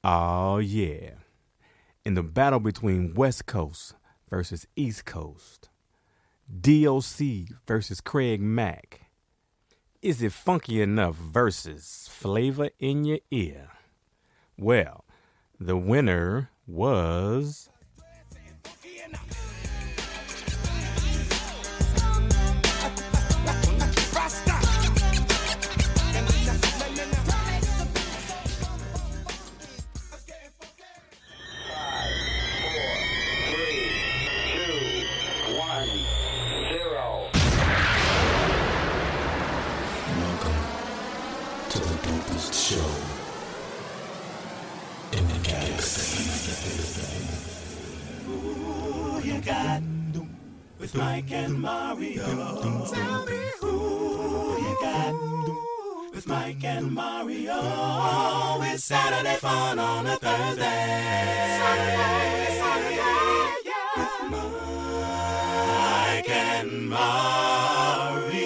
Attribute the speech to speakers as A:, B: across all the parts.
A: Oh, yeah. In the battle between West Coast versus East Coast, DOC versus Craig Mack. Is it funky enough versus flavor in your ear? Well, the winner was.
B: Show in the galaxy. Who you got with Mike and Mario? Tell me who you got with Mike and Mario. It's Saturday fun on a Thursday. Saturday, yeah. With Mike and Mario.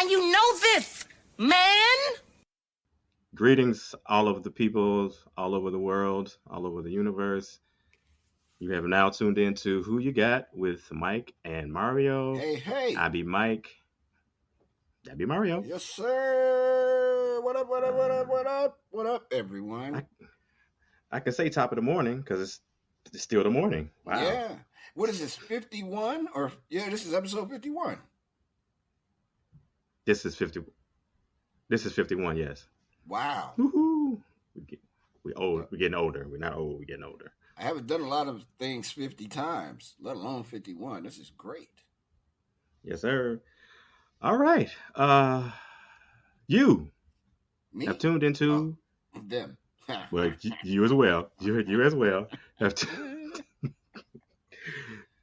C: You know this, man.
A: Greetings, all of the peoples, all over the world, all over the universe. You have now tuned into Who You Got with Mike and Mario.
D: Hey.
A: I be Mike. That be Mario.
D: Yes, sir. What up, everyone?
A: I can say top of the morning because it's still the morning. Wow.
D: Yeah. What is this, 51? This is episode 51.
A: This is 50. This is 51. Yes.
D: Wow.
A: Woohoo! We old. We're getting older. We're not old. We're getting older.
D: I haven't done a lot of things 50 times, let alone 51. This is great.
A: Yes, sir. All right. You
D: Me?
A: have tuned into
D: them.
A: Well, you as well. You as well have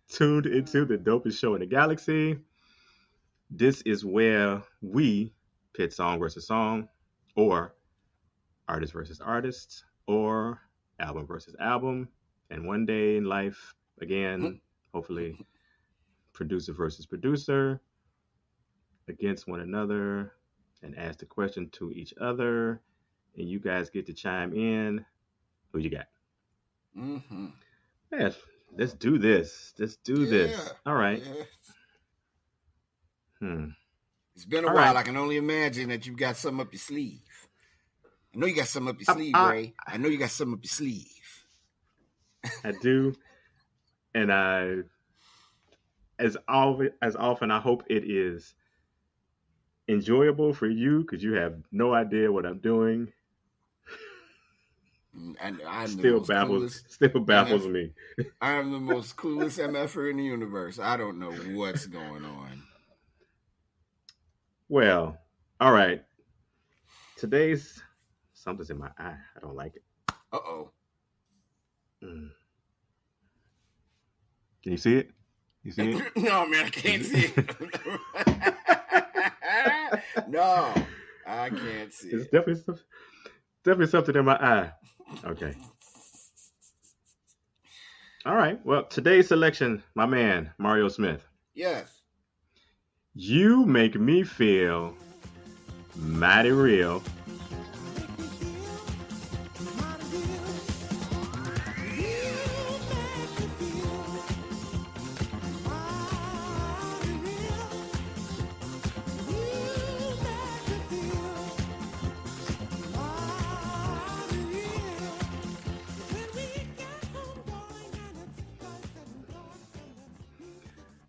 A: tuned into the dopest show in the galaxy. This is where we pit song versus song, or artist versus artist, or album versus album, and one day in life, again, hopefully, producer versus producer, against one another, and ask the question to each other, and you guys get to chime in. Who you got?
D: Mm-hmm.
A: Yes, let's do this. Let's do this. All right.
D: Yeah.
A: It's
D: been a while. Right. I can only imagine that you've got something up your sleeve. I know you got something up your sleeve, Ray. I know you got something up your sleeve.
A: I do. And as often, I hope it is enjoyable for you because you have no idea what I'm doing.
D: And I'm
A: still baffles me.
D: I'm the most clueless MFer in the universe. I don't know what's going on.
A: Well, all right. Today's something's in my eye. I don't like it.
D: Uh-oh.
A: Can you see it? You see it?
D: No, man, I can't see it. No, I can't see
A: it's
D: it.
A: Definitely something in my eye. Okay. All right. Well, today's selection, my man, Mario Smith.
D: Yes.
A: You make me feel mighty real.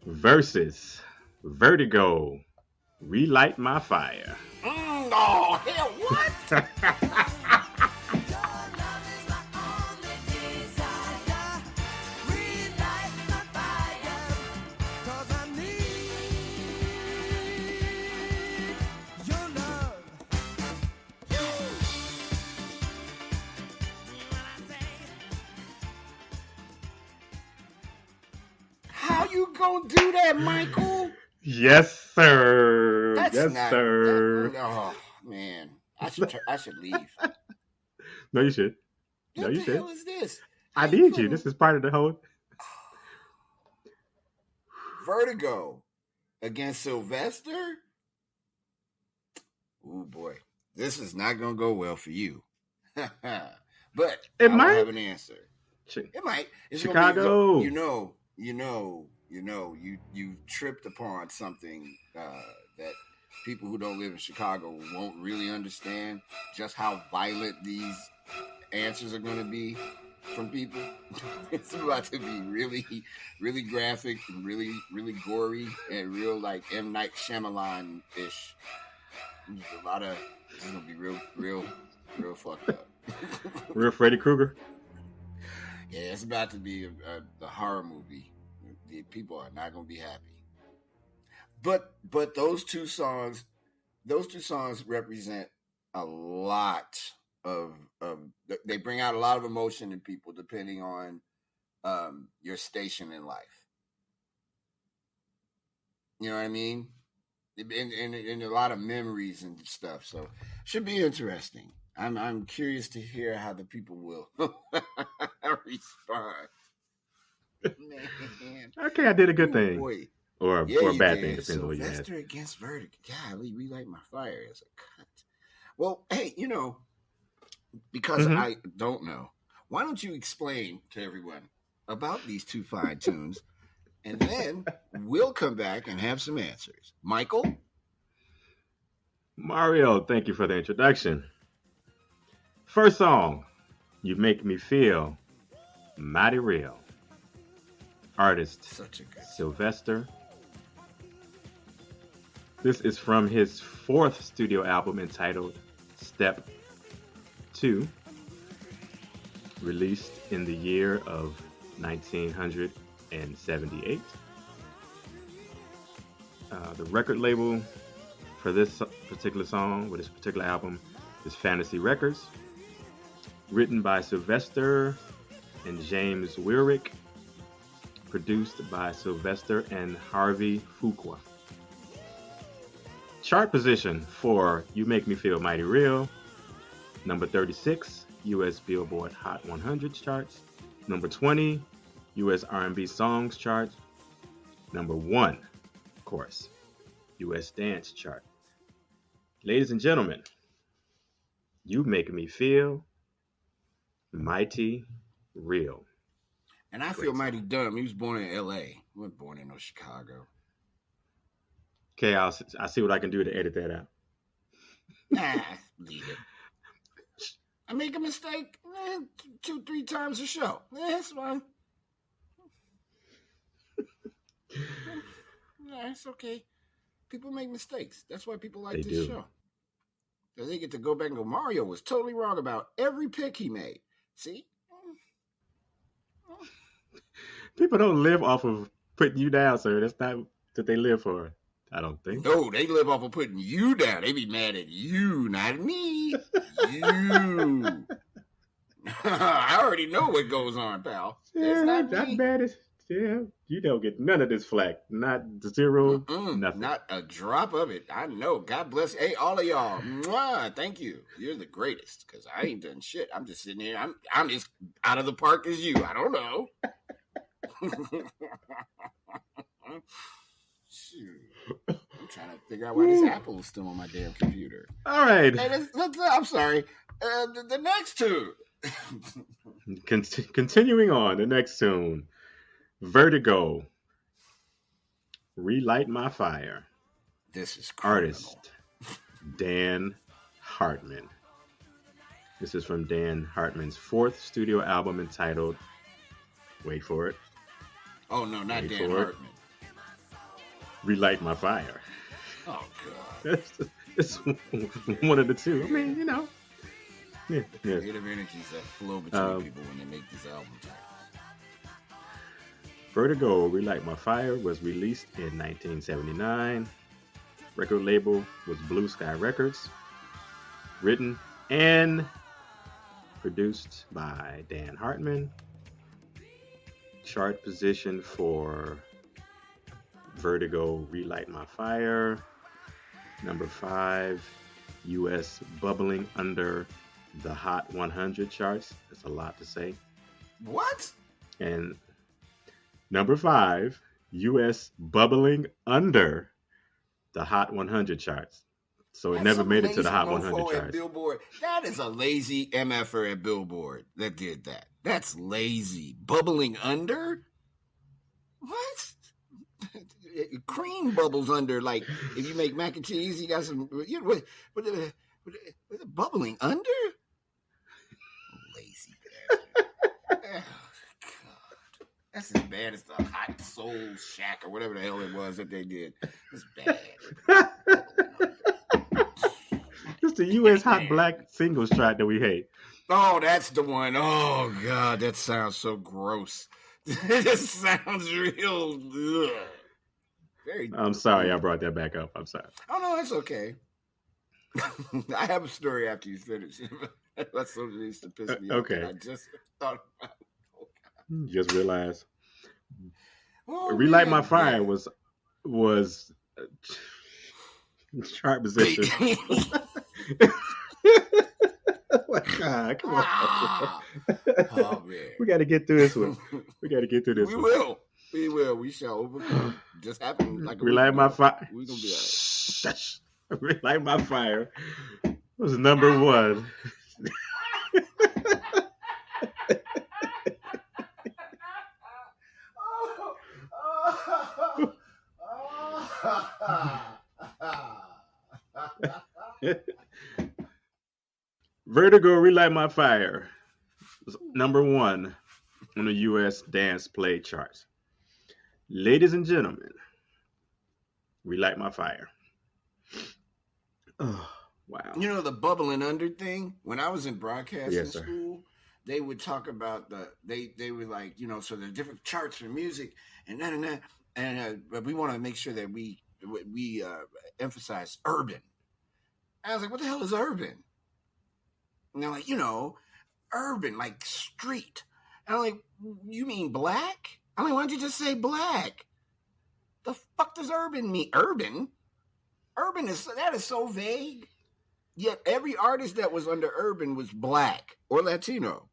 A: Versus Vertigo, Relight My Fire.
D: Oh, hell, what? How you gonna do that, Michael?
A: Yes, sir.
D: Sir. Oh man, I should leave.
A: No, you should.
D: What the hell is this?
A: I need you. This is part of the whole.
D: Vertigo against Sylvester. Oh boy. this is not going to go well for you. But
A: It
D: I
A: might.
D: don't have an answer. It might. It's
A: Chicago.
D: Gonna be, you tripped upon something that people who don't live in Chicago won't really understand just how violent these answers are going to be from people. It's about to be really, really graphic and really, really gory and real like M. Night Shyamalan-ish. There's a lot of, it's going to be real fucked up.
A: Real Freddy Krueger.
D: Yeah, it's about to be a horror movie. The people are not going to be happy. But those two songs represent a lot of they bring out a lot of emotion in people depending on your station in life. You know what I mean? And a lot of memories and stuff. So should be interesting. I'm curious to hear how the people will respond. Man.
A: Okay, I did a good thing.
D: Boy.
A: Or a bad thing, depending on what you had.
D: Sylvester against Verdict. Golly, Relight My Fire as a cut. Well, hey, because I don't know, why don't you explain to everyone about these two fine tunes, and then we'll come back and have some answers. Michael?
A: Mario, thank you for the introduction. First song, You Make Me Feel Mighty Real. Artist,
D: Such a good
A: Sylvester. This is from his fourth studio album entitled Step 2, released in the year of 1978. The record label for this particular song, with this particular album, is Fantasy Records. Written by Sylvester and James Weirick. Produced by Sylvester and Harvey Fuqua. Chart position for You Make Me Feel Mighty Real, number 36, U.S. Billboard Hot 100 charts. Number 20, U.S. R&B Songs chart. Number 1, of course, U.S. Dance chart. Ladies and gentlemen, You Make Me Feel Mighty Real.
D: And I feel mighty dumb. He was born in L.A. He wasn't born in no Chicago.
A: Okay, I'll see what I can do to edit that out.
D: Nah, leave it. I make a mistake 2-3 times a show. That's fine. Yeah, it's okay. People make mistakes. That's why people like this show. Because they get to go back and go, Mario was totally wrong about every pick he made. See?
A: People don't live off of putting you down, sir. That's not what they live for. I don't think.
D: No, they live off of putting you down. They be mad at you, not at me. You. I already know what goes on, pal.
A: Yeah, not bad as you don't get none of this flack. Not zero, nothing.
D: Not a drop of it. I know. God bless. Hey, all of y'all. Mwah, thank you. You're the greatest. Because I ain't done shit. I'm just sitting here. I'm as out of the park as you. I don't know. Shoot. I'm trying to figure out why this Apple is still on my damn computer.
A: All right.
D: Hey, I'm sorry. The next tune.
A: Continuing on, the next tune. Vertigo. Relight My Fire.
D: This is criminal.
A: Artist Dan Hartman. This is from Dan Hartman's fourth studio album entitled, wait for it.
D: Oh, no, not Dan Hartman.
A: Relight My Fire.
D: Oh, God.
A: It's one of the two. I mean, Yeah.
D: Creative energies that flow between people when they make these albums.
A: Vertigo, Relight My Fire was released in 1979. Record label was Blue Sky Records. Written and produced by Dan Hartman. Chart position for Vertigo, Relight My Fire. Number 5, U.S. bubbling under the Hot 100 charts. That's a lot to say.
D: What?
A: And number 5, U.S. bubbling under the Hot 100 charts. So it
D: That's
A: never
D: some
A: made it to the
D: lazy
A: Hot 100
D: mofo at
A: charts.
D: Billboard. That is a lazy MFer at Billboard that did that. That's lazy. Bubbling under? What? Cream bubbles under. Like if you make mac and cheese, you got some. You know, what, bubbling under? Lazy bastard. Oh, God. That's as bad as the Hot Soul Shack or whatever the hell it was that they did. It's bad.
A: It's the U.S. Hot Black Singles chart that we hate.
D: Oh, that's the one. Oh, God, that sounds so gross. It sounds real. Ugh. Very.
A: I'm sorry I brought that back up. I'm sorry.
D: Oh, no, it's okay. I have a story after you finish. That's something that used to piss me off.
A: Okay.
D: I just thought about it. Oh, God.
A: Just realized.
D: Oh,
A: Relight
D: man,
A: My Fire
D: yeah.
A: was chart position. Oh my God, come on.
D: Oh, man.
A: We got to get through this one. We got to get through this one.
D: We will. We shall overcome. Just happened like a
A: Relight My Fire.
D: We're going to be all right.
A: Shush. Relight My Fire was number one. Vertigo Relight My Fire was number one on the U.S. dance play charts. Ladies and gentlemen, Relight My Fire. Oh, wow.
D: You know the bubbling under thing? When I was in broadcasting
A: Yes, sir.
D: school, they would talk about they were like, so there's different charts for music and that. But we want to make sure that we emphasize urban. I was like, what the hell is urban? And they're like, urban, like street. And I'm like, you mean black? I'm like, why don't you just say black? The fuck does urban mean? Urban? Urban is so vague. Yet every artist that was under urban was black or Latino.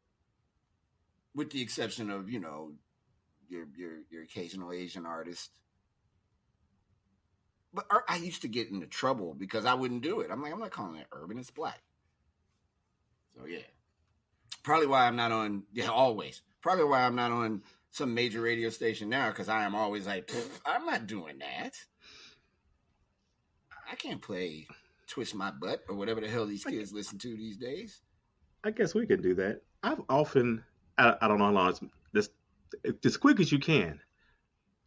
D: With the exception of, your occasional Asian artist. But I used to get into trouble because I wouldn't do it. I'm like, I'm not calling it urban, it's black. So yeah. Probably why I'm not on, always. Probably why I'm not on some major radio station now, because I am always like, I'm not doing that. I can't play Twist My Butt or whatever the hell these kids listen to these days.
A: I guess we could do that. I've often, I don't know how long, it's as quick as you can.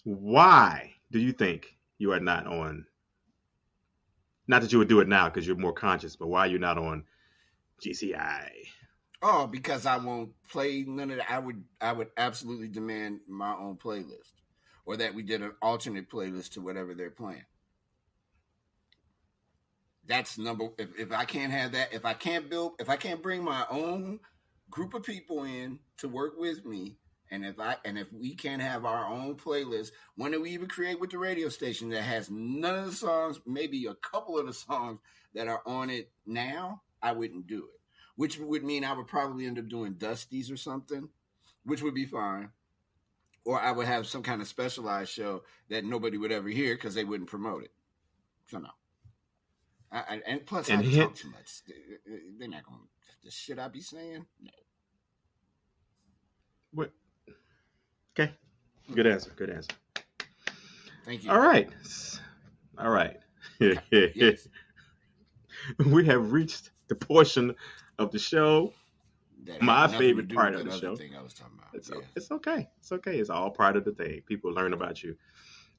A: Why do you think you are not on, not that you would do it now because you're more conscious, but why are you not on GCI?
D: Oh, because I won't play none of that. I would absolutely demand my own playlist, or that we did an alternate playlist to whatever they're playing. That's if I can't have that, if I can't bring my own group of people in to work with me, and if we can't have our own playlist, when do we even create with the radio station that has none of the songs, maybe a couple of the songs that are on it now, I wouldn't do it. Which would mean I would probably end up doing Dusties or something, which would be fine. Or I would have some kind of specialized show that nobody would ever hear because they wouldn't promote it. So no. And plus, I talk too much. They're not going to, the shit I be saying? No.
A: What? Okay. Good answer.
D: Thank you.
A: All right.
D: Yes.
A: We have reached the portion of the show,
D: That
A: my
D: had nothing to
A: favorite
D: do
A: part
D: with
A: of the
D: that
A: show.
D: other thing I was talking about.
A: It's
D: Yeah.
A: okay. It's okay. It's all part of the thing. People learn about you.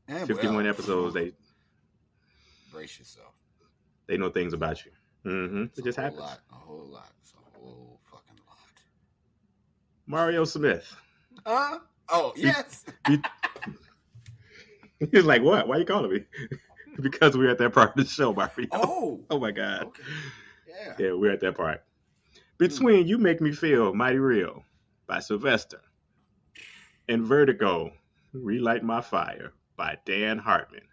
A: 51
D: well,
A: episodes.
D: brace yourself.
A: They know things about you.
D: It's
A: It just
D: a whole
A: happens.
D: lot. A whole lot. It's a whole fucking lot.
A: Mario Smith.
D: Huh? Oh, yes.
A: He's like, what? Why you calling me? Because we're at that part of the show, Mario.
D: Oh.
A: My God.
D: Okay. Yeah.
A: Yeah, we're at that part. Between You Make Me Feel Mighty Real by Sylvester and Vertigo, Relight My Fire by Dan Hartman.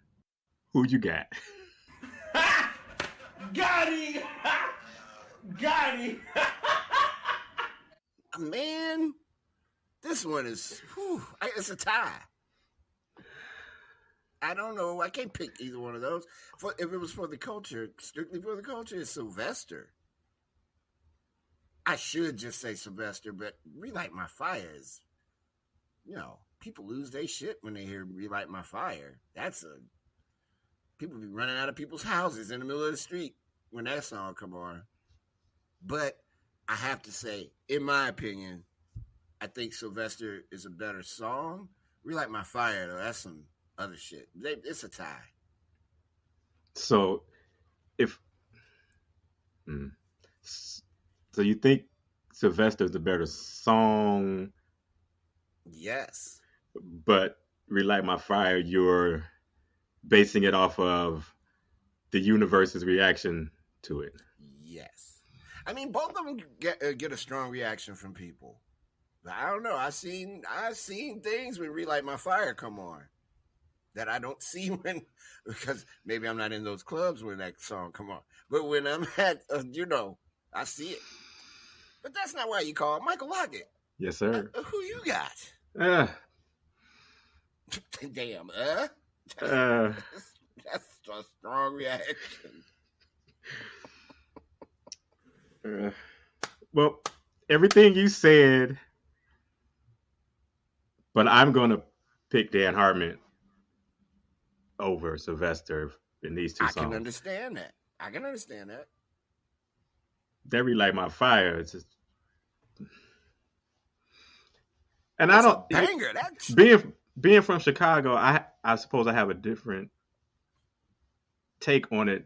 A: Who you got?
B: Got him! Got him!
D: Man, this one is, it's a tie. I don't know. I can't pick either one of those. If it was for the culture, strictly for the culture, it's Sylvester. I should just say Sylvester, but Relight My Fire is, people lose their shit when they hear Relight My Fire. People be running out of people's houses in the middle of the street when that song come on. But I have to say, in my opinion, I think Sylvester is a better song. Relight My Fire, though, that's some other shit. It's a tie.
A: So so you think Sylvester's the better song?
D: Yes.
A: But Relight My Fire, you're basing it off of the universe's reaction to it.
D: Yes. I mean, both of them get a strong reaction from people. But I don't know. I've seen things when Relight My Fire come on that I don't see because maybe I'm not in those clubs when that song come on. But when I'm at, I see it. But that's not why you call Michael Lockett.
A: Yes, sir.
D: Who you got? Damn, That's a strong reaction.
A: Well, everything you said, but I'm going to pick Dan Hartman over Sylvester in these two songs.
D: I can understand that.
A: That Relight My Fire. It's just... And
D: that's
A: I don't...
D: a banger. That's...
A: Being from Chicago, I suppose I have a different take on it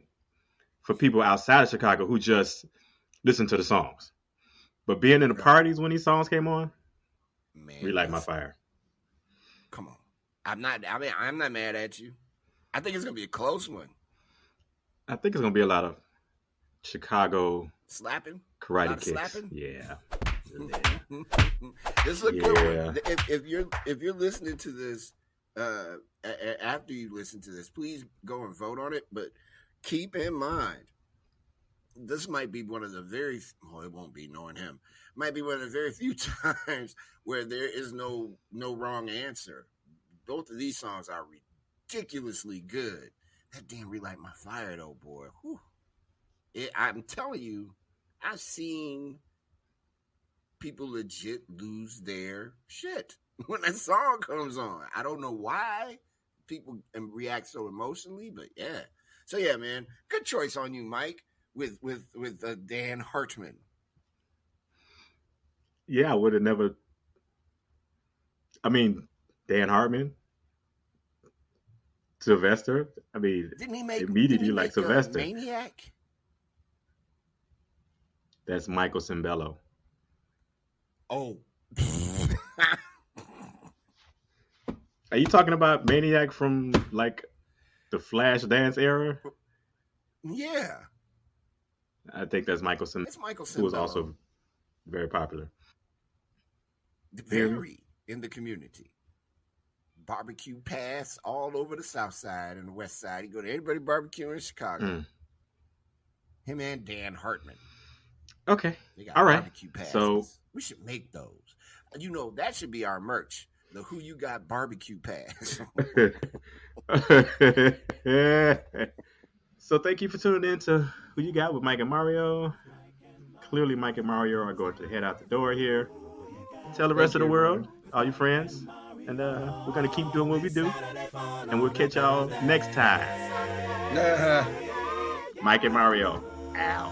A: for people outside of Chicago who just listen to the songs. But being in the parties when these songs came on,
D: man,
A: Relight My Fire.
D: Come on. I'm not mad at you. I think it's going to be a close one.
A: I think it's going to be a lot of Chicago
D: slapping,
A: karate kicks.
D: Slapping?
A: Yeah.
D: This is a good one. If you're listening to this, after you listen to this, please go and vote on it. But keep in mind, this might be one of the it won't be knowing him. Might be one of the very few times where there is no wrong answer. Both of these songs are ridiculously good. That damn Relight My Fire though, boy. Whew. I'm telling you, I've seen people legit lose their shit when that song comes on. I don't know why people react so emotionally, but yeah. So yeah, man, good choice on you, Mike, with Dan Hartman.
A: Yeah, I would have never. I mean, Dan Hartman, Sylvester. I mean, immediately like Sylvester.
D: Maniac.
A: That's Michael Cimbello.
D: Oh.
A: Are you talking about Maniac from like the Flash Dance era?
D: Yeah.
A: I think that's Michael Cimbello.
D: It's Michael Cimbello.
A: Who was also very popular.
D: Very in the community. Barbecue pass all over the south side and the west side. You go to anybody barbecue in Chicago. Him and Dan Hartman.
A: Okay.
D: They got
A: all right.
D: Barbecue passes.
A: So
D: we should make those. That should be our merch. The Who You Got Barbecue Pass.
A: So thank you for tuning in to Who You Got with Mike and Mario. Clearly Mike and Mario are going to head out the door here. Tell the rest of the world, all your friends, and we're going to keep doing what we do. And we'll catch y'all next time. Mike and Mario, out.